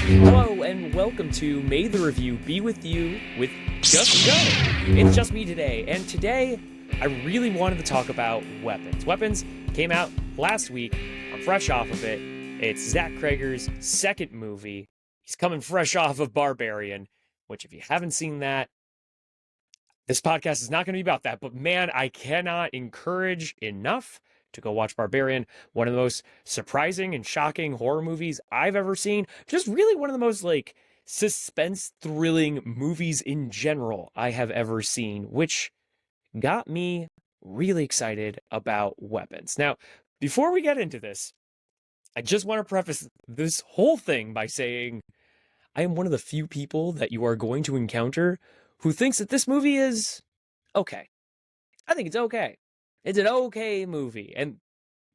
Hello and welcome to May the Review Be With You with Just Joe. It's just me today, and today I really wanted to talk about Weapons. Weapons came out last week. I'm fresh off of it. It's Zach Creggor's second movie. He's coming fresh off of Barbarian, which if you haven't seen that, this podcast is not going to be about that, but man, I cannot encourage enough to go watch Barbarian, one of the most surprising and shocking horror movies I've ever seen. Just really one of the most suspense thrilling movies in general I have ever seen, which got me really excited about Weapons. Now, before we get into this, I just want to preface this whole thing by saying I am one of the few people that you are going to encounter who thinks that this movie is okay. I think it's okay. It's an okay movie. And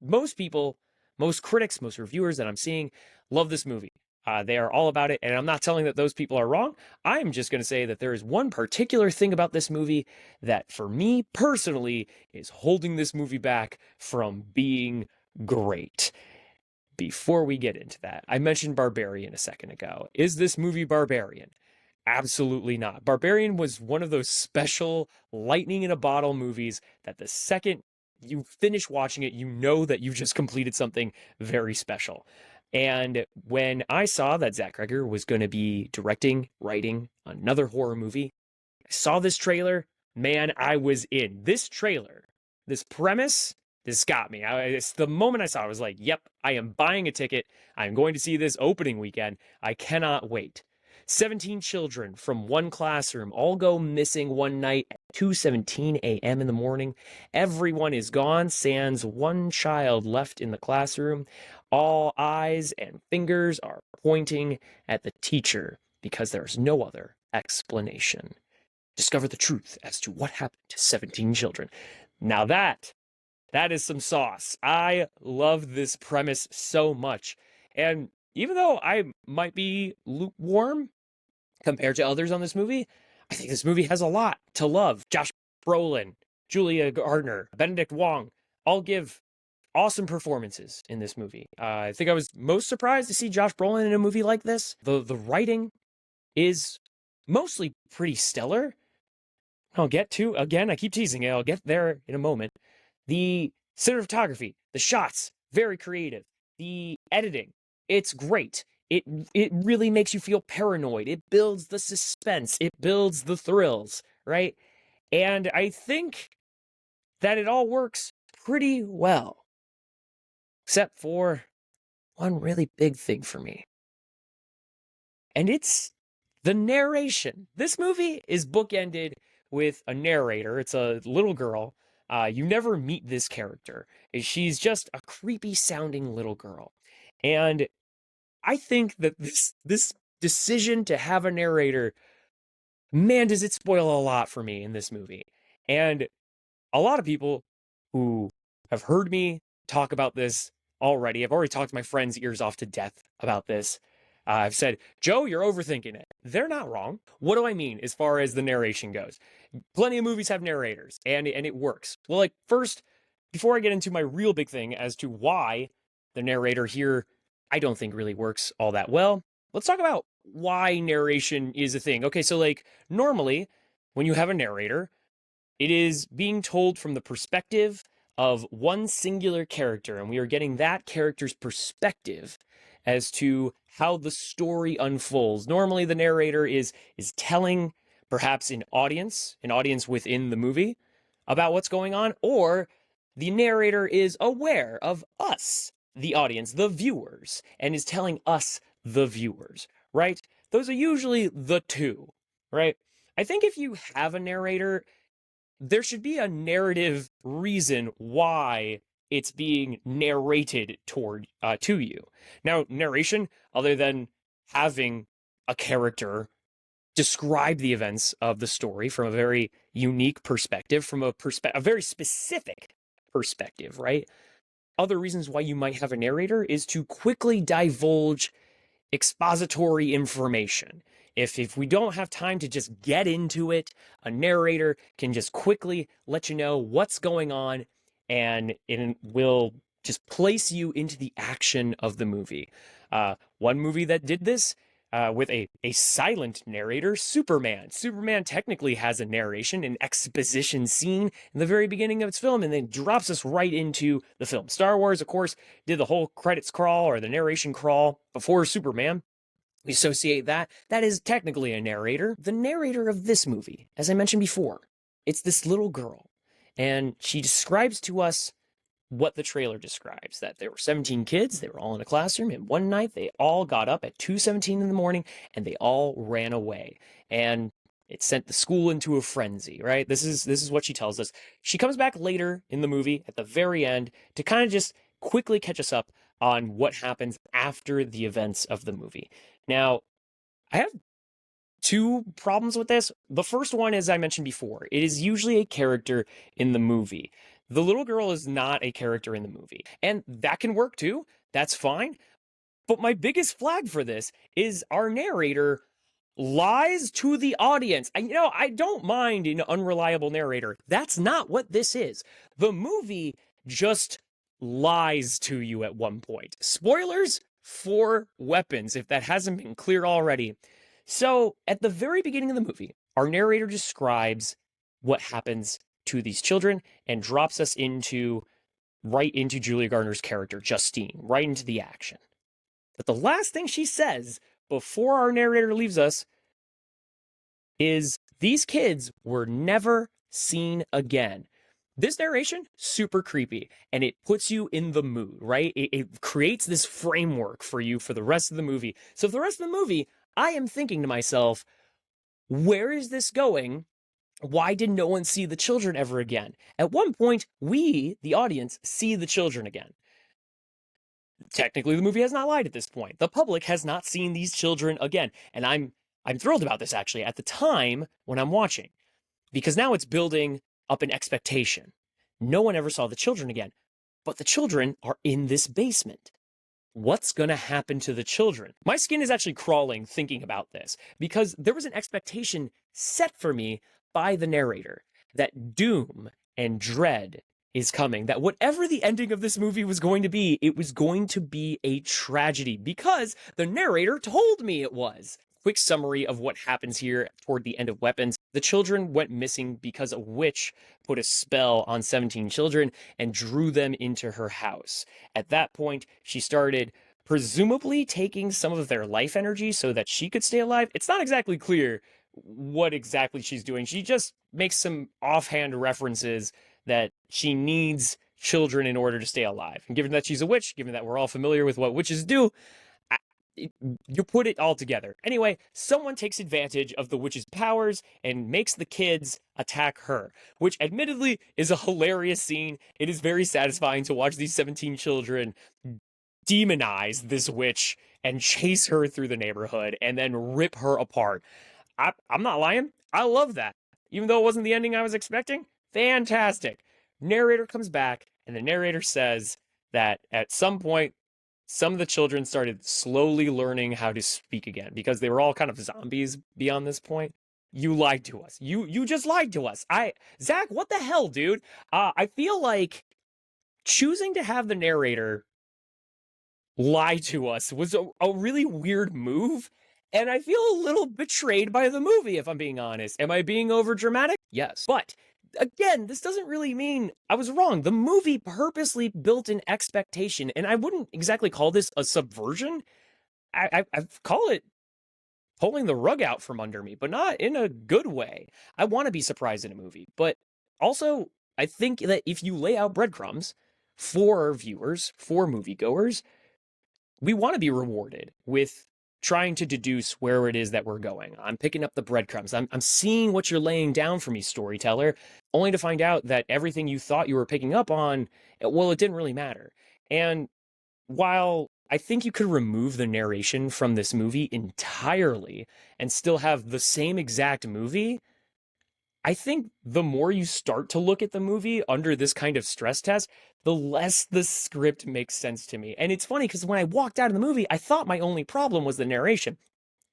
most people, most critics, most reviewers that I'm seeing love this movie. They are all about it. And I'm not telling that those people are wrong. I'm just going to say that there is one particular thing about this movie that for me personally is holding this movie back from being great. Before we get into that, I mentioned Barbarian a second ago. Is this movie Barbarian? Absolutely not. Barbarian was one of those special lightning in a bottle movies that the second you finish watching it, you know that you've just completed something very special. And when I saw that Zach Creggor was going to be directing, writing another horror movie, I saw this trailer, man, I was in. This trailer, this premise, this got me. It's the moment I saw it, I was like, yep, I am buying a ticket. I'm going to see this opening weekend. I cannot wait. 17 children from one classroom all go missing one night at 2:17 a.m. in the morning. Everyone is gone, sans one child left in the classroom. All eyes and fingers are pointing at the teacher because there's no other explanation. Discover the truth as to what happened to 17 children. Now that is some sauce. I love this premise so much. And even though I might be lukewarm compared to others on this movie, I think this movie has a lot to love. Josh Brolin, Julia Gardner, Benedict Wong all give awesome performances in this movie. I think I was most surprised to see Josh Brolin in a movie like this. The writing is mostly pretty stellar. I'll get to, again, I keep teasing it, I'll get there in a moment. The cinematography, the shots, very creative. The editing, it's great. It really makes you feel paranoid. It builds the suspense. It builds the thrills, right? And I think that it all works pretty well. Except for one really big thing for me. And it's the narration. This movie is bookended with a narrator. It's a little girl. You never meet this character. She's just a creepy sounding little girl. And I think that this decision to have a narrator, man, does it spoil a lot for me in this movie. And a lot of people who have heard me talk about this already, I've already talked my friends' ears off to death about this. I've said, Joe, you're overthinking it. They're not wrong. What do I mean as far as the narration goes? Plenty of movies have narrators, and it works. Well, first, before I get into my real big thing as to why the narrator here I don't think really works all that well, let's talk about why narration is a thing. Okay, so normally when you have a narrator, it is being told from the perspective of one singular character, and we are getting that character's perspective as to how the story unfolds. Normally the narrator is telling perhaps an audience within the movie about what's going on, or the narrator is aware of us, the audience, the viewers, and is telling us, the viewers, right? Those are usually the two, right? I think if you have a narrator, there should be a narrative reason why it's being narrated to you. Now, narration, other than having a character describe the events of the story from a very unique perspective, from a very specific perspective, right? Other reasons why you might have a narrator is to quickly divulge expository information. If we don't have time to just get into it, a narrator can just quickly let you know what's going on, and it will just place you into the action of the movie. One movie that did this with a silent narrator, Superman. Superman technically has a narration, an exposition scene in the very beginning of its film, and then drops us right into the film. Star Wars, of course, did the whole credits crawl or the narration crawl before Superman. We associate that. That is technically a narrator. The narrator of this movie, as I mentioned before, it's this little girl, and she describes to us what the trailer describes, that there were 17 kids, they were all in a classroom, and one night they all got up at 2:17 in the morning and they all ran away. And it sent the school into a frenzy, right? This is what she tells us. She comes back later in the movie at the very end to kind of just quickly catch us up on what happens after the events of the movie. Now, I have two problems with this. The first one, as I mentioned before, it is usually a character in the movie. The little girl is not a character in the movie, and that can work too. That's fine. But my biggest flag for this is our narrator lies to the audience. I don't mind an unreliable narrator. That's not what this is. The movie just lies to you at one point. Spoilers for Weapons, if that hasn't been clear already. So, at the very beginning of the movie, our narrator describes what happens to these children and drops us right into Julia Garner's character, Justine, right into the action. But the last thing she says before our narrator leaves us is these kids were never seen again. This narration, super creepy, and it puts you in the mood, right? It creates this framework for you for the rest of the movie. So for the rest of the movie, I am thinking to myself, where is this going? Why did no one see the children ever again? At one point, we, the audience, see the children again. Technically, the movie has not lied at this point. The public has not seen these children again. And I'm thrilled about this, actually, at the time when I'm watching. Because now it's building up an expectation. No one ever saw the children again. But the children are in this basement. What's going to happen to the children? My skin is actually crawling thinking about this. Because there was an expectation set for me by the narrator that doom and dread is coming, that whatever the ending of this movie was going to be, it was going to be a tragedy because the narrator told me it was. Quick summary of what happens here toward the end of Weapons. The children went missing because a witch put a spell on 17 children and drew them into her house. At that point, she started presumably taking some of their life energy so that she could stay alive. It's not exactly clear what exactly she's doing. She just makes some offhand references that she needs children in order to stay alive. And given that she's a witch, given that we're all familiar with what witches do, you put it all together. Anyway, someone takes advantage of the witch's powers and makes the kids attack her, which admittedly is a hilarious scene. It is very satisfying to watch these 17 children demonize this witch and chase her through the neighborhood and then rip her apart. I'm not lying. I love that. Even though it wasn't the ending I was expecting, fantastic. Narrator comes back, and the narrator says that at some point, some of the children started slowly learning how to speak again because they were all kind of zombies beyond this point. You lied to us. You just lied to us. Zach, what the hell, dude? I feel like choosing to have the narrator lie to us was a really weird move. And I feel a little betrayed by the movie, if I'm being honest. Am I being over dramatic? Yes. But again, this doesn't really mean I was wrong. The movie purposely built an expectation, and I wouldn't exactly call this a subversion. I call it pulling the rug out from under me, but not in a good way. I want to be surprised in a movie, but also I think that if you lay out breadcrumbs for viewers, for moviegoers, we want to be rewarded with trying to deduce where it is that we're going. I'm picking up the breadcrumbs. I'm seeing what you're laying down for me, storyteller, only to find out that everything you thought you were picking up on, well, it didn't really matter. And while I think you could remove the narration from this movie entirely and still have the same exact movie, I think the more you start to look at the movie under this kind of stress test, the less the script makes sense to me. And it's funny because when I walked out of the movie, I thought my only problem was the narration.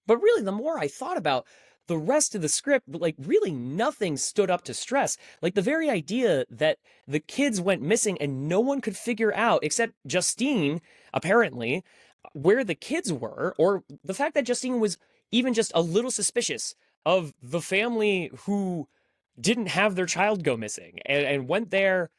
But really, the more I thought about the rest of the script, like really nothing stood up to stress. Like the very idea that the kids went missing and no one could figure out, except Justine, apparently, where the kids were, or the fact that Justine was even just a little suspicious of the family who didn't have their child go missing and went there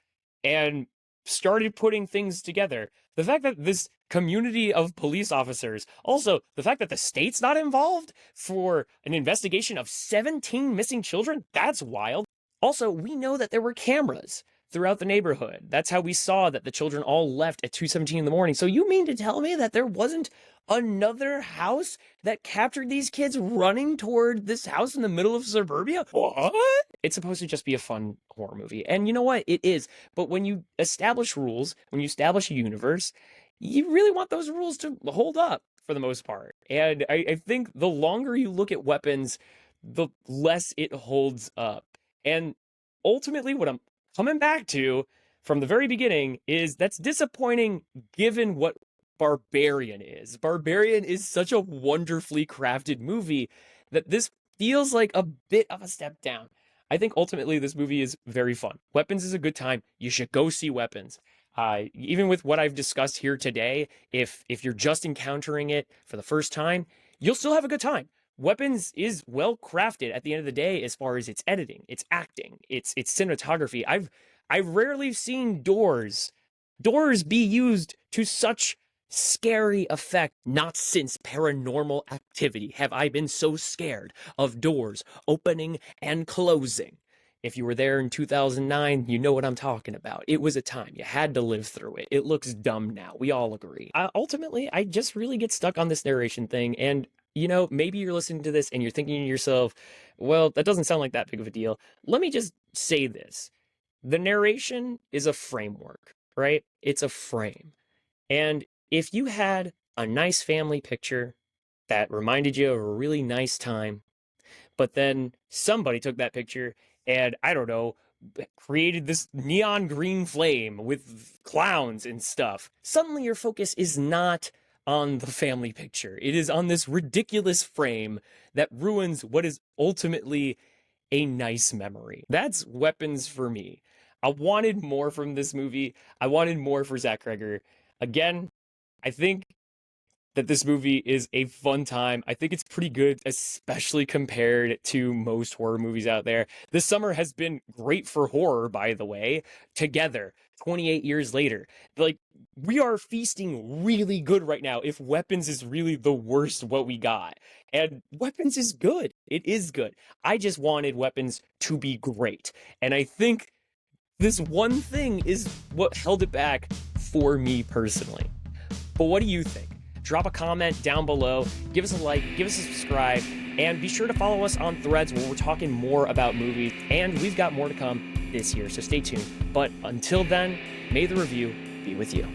and started putting things together. The fact that this community of police officers, also the fact that the state's not involved for an investigation of 17 missing children, that's wild. Also, we know that there were cameras throughout the neighborhood. That's how we saw that the children all left at 2:17 in the morning. So you mean to tell me that there wasn't another house that captured these kids running toward this house in the middle of suburbia? What? It's supposed to just be a fun horror movie. And you know what? It is. But when you establish rules, when you establish a universe, you really want those rules to hold up for the most part. And I think the longer you look at Weapons, the less it holds up. And ultimately, what I'm coming back to from the very beginning is that's disappointing given what Barbarian is. Barbarian is such a wonderfully crafted movie that this feels like a bit of a step down. I think ultimately this movie is very fun. Weapons is a good time. You should go see Weapons. Even with what I've discussed here today, if you're just encountering it for the first time, you'll still have a good time. Weapons is well crafted at the end of the day as far as its editing, its acting, its cinematography. I've rarely seen doors be used to such scary effect. Not since Paranormal Activity have I been so scared of doors opening and closing. If you were there in 2009, you know what I'm talking about. It was a time. You had to live through it. It looks dumb now. We all agree. Ultimately, I just really get stuck on this narration thing. And, you know, maybe you're listening to this and you're thinking to yourself, well, that doesn't sound like that big of a deal. Let me just say this. The narration is a framework, right? It's a frame. And if you had a nice family picture that reminded you of a really nice time, but then somebody took that picture and, I don't know, created this neon green flame with clowns and stuff, suddenly your focus is not on the family picture. It is on this ridiculous frame that ruins what is ultimately a nice memory. That's Weapons for me. I wanted more from this movie. I wanted more for Zach Creggor. Again, I think that this movie is a fun time. I think it's pretty good, especially compared to most horror movies out there. This summer has been great for horror, by the way. Together, 28 years later. Like, we are feasting really good right now if Weapons is really the worst what we got. And Weapons is good. It is good. I just wanted Weapons to be great. And I think this one thing is what held it back for me personally. But what do you think? Drop a comment down below, give us a like, give us a subscribe, and be sure to follow us on Threads where we're talking more about movies, and we've got more to come this year, so stay tuned. But until then, may the review be with you.